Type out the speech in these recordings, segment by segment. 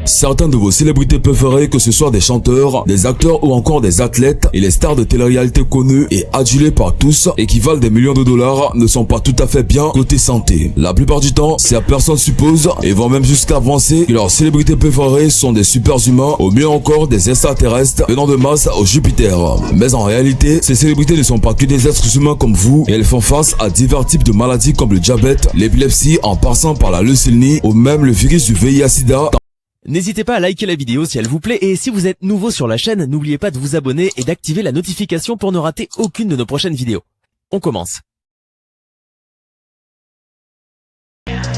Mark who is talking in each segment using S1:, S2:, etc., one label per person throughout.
S1: Certains de vos célébrités préférées, que ce soit des chanteurs, des acteurs ou encore des athlètes et les stars de télé-réalité connues et adulées par tous et qui valent des millions de dollars, ne sont pas tout à fait bien côté santé. La plupart du temps, ces personnes supposent et vont même jusqu'à avancer que leurs célébrités préférées sont des super-humains ou mieux encore des extraterrestres venant de Mars au Jupiter. Mais en réalité, ces célébrités ne sont pas que des êtres humains comme vous et elles font face à divers types de maladies comme le diabète, l'épilepsie en passant par la leucémie ou même le virus du VIH/SIDA.
S2: N'hésitez pas à liker la vidéo si elle vous plaît et si vous êtes nouveau sur la chaîne, n'oubliez pas de vous abonner et d'activer la notification pour ne rater aucune de nos prochaines vidéos. On commence.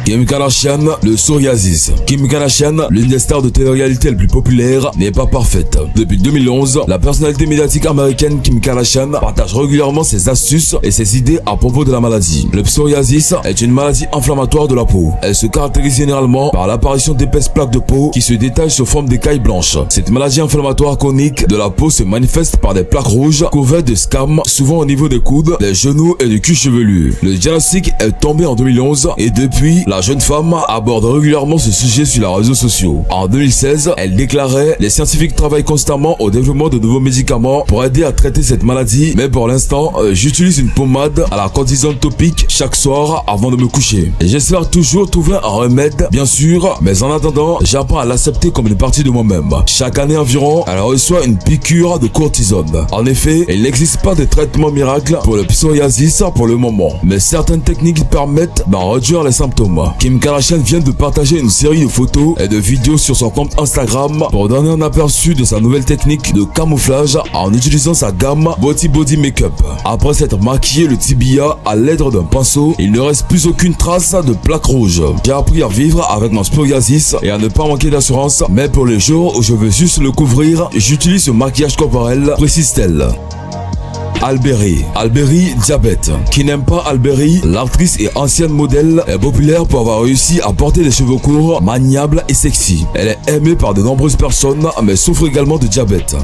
S1: Kim Kardashian, le psoriasis. Kim Kardashian, l'une des stars de télé-réalité les plus populaires, n'est pas parfaite. Depuis 2011, la personnalité médiatique américaine Kim Kardashian partage régulièrement ses astuces et ses idées à propos de la maladie. Le psoriasis est une maladie inflammatoire de la peau. Elle se caractérise généralement par l'apparition d'épaisses plaques de peau qui se détachent sous forme d'écailles blanches. Cette maladie inflammatoire chronique de la peau se manifeste par des plaques rouges couvertes de scams, souvent au niveau des coudes, des genoux et du cuir chevelu. Le diagnostic est tombé en 2011 et depuis, la jeune femme aborde régulièrement ce sujet sur les réseaux sociaux. En 2016, elle déclarait « Les scientifiques travaillent constamment au développement de nouveaux médicaments pour aider à traiter cette maladie, mais pour l'instant, j'utilise une pommade à la cortisone topique chaque soir avant de me coucher. J'espère toujours trouver un remède, bien sûr, mais en attendant, j'apprends à l'accepter comme une partie de moi-même. Chaque année environ, elle reçoit une piqûre de cortisone. En effet, il n'existe pas de traitement miracle pour le psoriasis pour le moment, mais certaines techniques permettent d'en réduire les symptômes. Kim Kardashian vient de partager une série de photos et de vidéos sur son compte Instagram pour donner un aperçu de sa nouvelle technique de camouflage en utilisant sa gamme Body Makeup. Après s'être maquillé le tibia à l'aide d'un pinceau, il ne reste plus aucune trace de plaque rouge. J'ai appris à vivre avec mon psoriasis et à ne pas manquer d'assurance, mais pour les jours où je veux juste le couvrir, j'utilise ce maquillage corporel, précise-t-elle. Alberi, diabète. Qui n'aime pas Alberi, l'actrice et ancienne modèle est populaire pour avoir réussi à porter des cheveux courts, maniables et sexy. Elle est aimée par de nombreuses personnes, mais souffre également de diabète.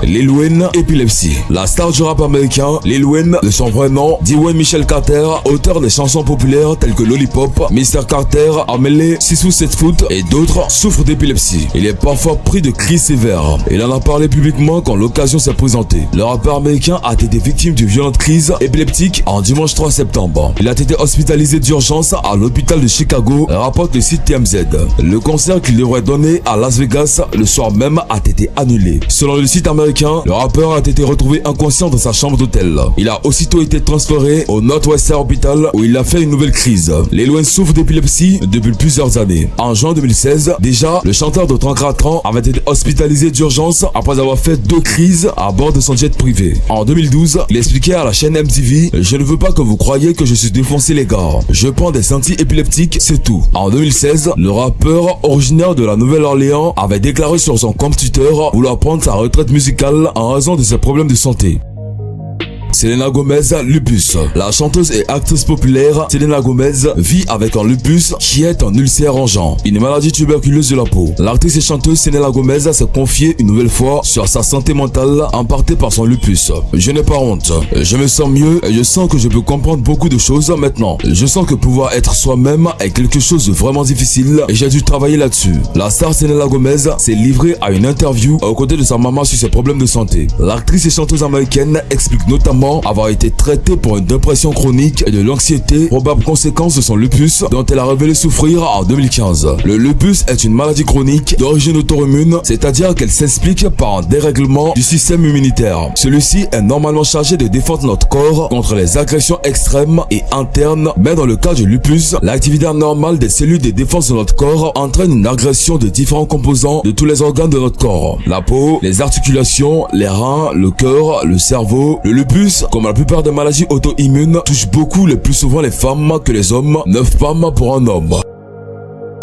S1: Lil Wayne, épilepsie. La star du rap américain, Lil Wayne, de son vrai nom, Dwayne Michael Carter, auteur des chansons populaires telles que Lollipop, Mr. Carter, Amelie, 6 ou 7 foot et d'autres, souffre d'épilepsie. Il est parfois pris de crises sévères. Il en a parlé publiquement quand l'occasion s'est présentée. Le rappeur américain a été victime d'une violente crise épileptique en dimanche 3 septembre. Il a été hospitalisé d'urgence à l'hôpital de Chicago, rapporte le site TMZ. Le concert qu'il devrait donner à Las Vegas le soir même a été annulé. Selon le site américain, le rappeur a été retrouvé inconscient dans sa chambre d'hôtel. Il a aussitôt été transféré au Northwestern Hospital où il a fait une nouvelle crise. Lil Wayne souffre d'épilepsie depuis plusieurs années. En juin 2016, déjà, le chanteur de 34 ans avait été hospitalisé d'urgence après avoir fait 2 crises à bord de son jet privé. En 2012, il expliquait à la chaîne MTV « Je ne veux pas que vous croyiez que je suis défoncé les gars. Je prends des anti-épileptiques, c'est tout. » En 2016, le rappeur originaire de la Nouvelle-Orléans avait déclaré sur son compte Twitter vouloir prendre sa retraite musicale en raison de ses problèmes de santé. Selena Gomez, lupus. La chanteuse et actrice populaire Selena Gomez vit avec un lupus qui est un ulcère rongeant, une maladie tuberculeuse de la peau. L'actrice et chanteuse Selena Gomez s'est confiée une nouvelle fois sur sa santé mentale impactée par son lupus. Je n'ai pas honte, je me sens mieux et je sens que je peux comprendre beaucoup de choses maintenant. Je sens que pouvoir être soi-même est quelque chose de vraiment difficile et j'ai dû travailler là-dessus. La star Selena Gomez s'est livrée à une interview aux côtés de sa maman sur ses problèmes de santé. L'actrice et chanteuse américaine explique notamment avoir été traitée pour une dépression chronique et de l'anxiété, probable conséquence de son lupus dont elle a révélé souffrir en 2015. Le lupus est une maladie chronique d'origine auto-immune, c'est-à-dire qu'elle s'explique par un dérèglement du système immunitaire. Celui-ci est normalement chargé de défendre notre corps contre les agressions extrêmes et internes, mais dans le cas du lupus, l'activité anormale des cellules de défense de notre corps entraîne une agression de différents composants de tous les organes de notre corps. La peau, les articulations, les reins, le cœur, le cerveau. Le lupus, comme la plupart des maladies auto-immunes, touche beaucoup le plus souvent les femmes que les hommes, 9 femmes pour un homme.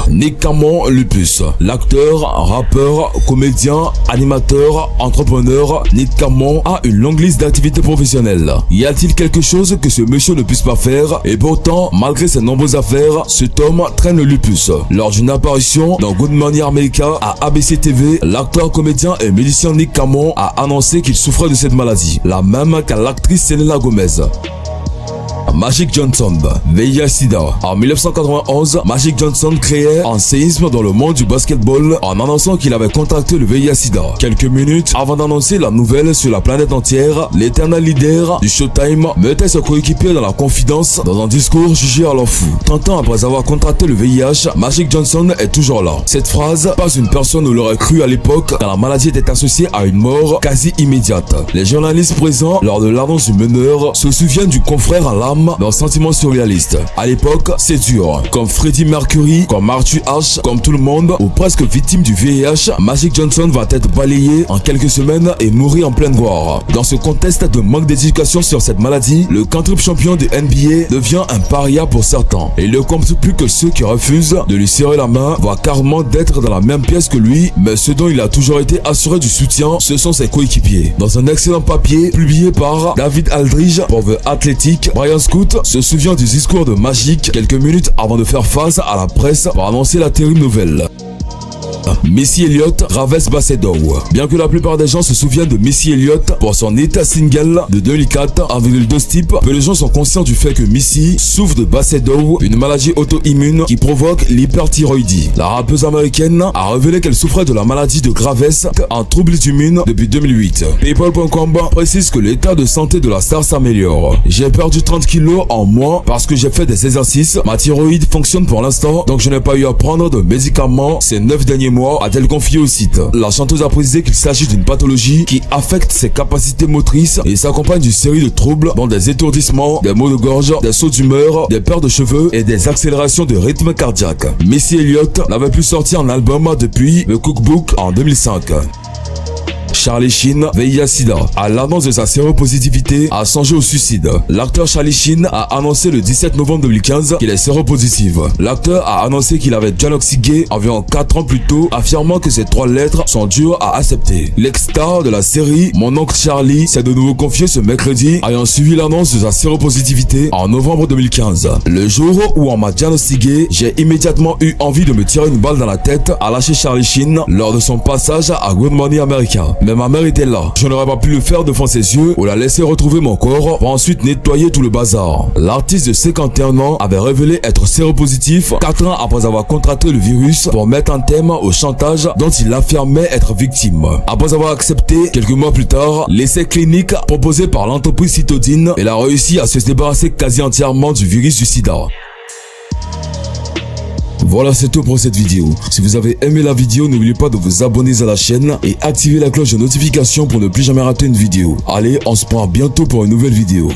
S1: Nick Cannon, lupus. L'acteur, rappeur, comédien, animateur, entrepreneur, Nick Cannon a une longue liste d'activités professionnelles. Y a-t-il quelque chose que ce monsieur ne puisse pas faire? Et pourtant, malgré ses nombreuses affaires, cet homme traîne le lupus. Lors d'une apparition dans Good Morning America à ABC TV, l'acteur, comédien et musicien Nick Cannon a annoncé qu'il souffrait de cette maladie, la même qu'à l'actrice Selena Gomez. Magic Johnson, VIH-Sida. En 1991, Magic Johnson créait un séisme dans le monde du basketball en annonçant qu'il avait contracté le VIH-Sida. Quelques minutes avant d'annoncer la nouvelle sur la planète entière, l'éternel leader du Showtime mettait ses coéquipiers dans la confidence dans un discours jugé alors fou. 30 ans après avoir contracté le VIH, Magic Johnson est toujours là. Cette phrase, pas une personne ne l'aurait cru à l'époque quand la maladie était associée à une mort quasi immédiate. Les journalistes présents lors de l'annonce du meneur se souviennent du confrère à l'âme d'un sentiment surréaliste. À l'époque, c'est dur. Comme Freddie Mercury, comme Arthur Ashe, comme tout le monde, ou presque victime du VIH, Magic Johnson va être balayé en quelques semaines et mourir en pleine gloire. Dans ce contexte de manque d'éducation sur cette maladie, le quintuple champion de NBA devient un paria pour certains. Et il ne compte plus que ceux qui refusent de lui serrer la main, voire carrément d'être dans la même pièce que lui, mais ce dont il a toujours été assuré du soutien, ce sont ses coéquipiers. Dans un excellent papier publié par David Aldridge pour The Athletic, Brian Scott se souvient du discours de Magic quelques minutes avant de faire face à la presse pour annoncer la terrible nouvelle. Missy Elliott, Graves Basedow. Bien que la plupart des gens se souviennent de Missy Elliott pour son état single de 2004 avec le Dustip, peu de gens sont conscients du fait que Missy souffre de Basedow, une maladie auto-immune qui provoque l'hyperthyroïdie. La rappeuse américaine a révélé qu'elle souffrait de la maladie de Graves, un trouble immune depuis 2008. People.com précise que l'état de santé de la star s'améliore. J'ai perdu 30 kilos en moins parce que j'ai fait des exercices. Ma thyroïde fonctionne pour l'instant, donc je n'ai pas eu à prendre de médicaments ces 9 derniers mois, a-t-elle confié au site. La chanteuse a précisé qu'il s'agit d'une pathologie qui affecte ses capacités motrices et s'accompagne d'une série de troubles dont des étourdissements, des maux de gorge, des sauts d'humeur, des pertes de cheveux et des accélérations de rythme cardiaque. Missy Elliott n'avait plus sorti un album depuis The Cookbook en 2005. Charlie Sheen, VIH-Sida. À l'annonce de sa séropositivité, a songé au suicide. L'acteur Charlie Sheen a annoncé le 17 novembre 2015 qu'il est séropositif. L'acteur a annoncé qu'il avait diagnostiqué environ 4 ans plus tôt, affirmant que ces 3 lettres sont dures à accepter. L'ex-star de la série Mon oncle Charlie s'est de nouveau confié ce mercredi, ayant suivi l'annonce de sa séropositivité en novembre 2015. Le jour où on m'a diagnostiqué, j'ai immédiatement eu envie de me tirer une balle dans la tête, a lâché Charlie Sheen lors de son passage à Good Morning America. Mais ma mère était là. Je n'aurais pas pu le faire devant ses yeux ou la laisser retrouver mon corps pour ensuite nettoyer tout le bazar. L'artiste de 51 ans avait révélé être séropositif 4 ans après avoir contracté le virus pour mettre un terme au chantage dont il affirmait être victime. Après avoir accepté, quelques mois plus tard, l'essai clinique proposé par l'entreprise Cytodine, elle a réussi à se débarrasser quasi entièrement du virus du sida. Voilà, c'est tout pour cette vidéo. Si vous avez aimé la vidéo, n'oubliez pas de vous abonner à la chaîne et activer la cloche de notification pour ne plus jamais rater une vidéo. Allez, on se prend bientôt pour une nouvelle vidéo.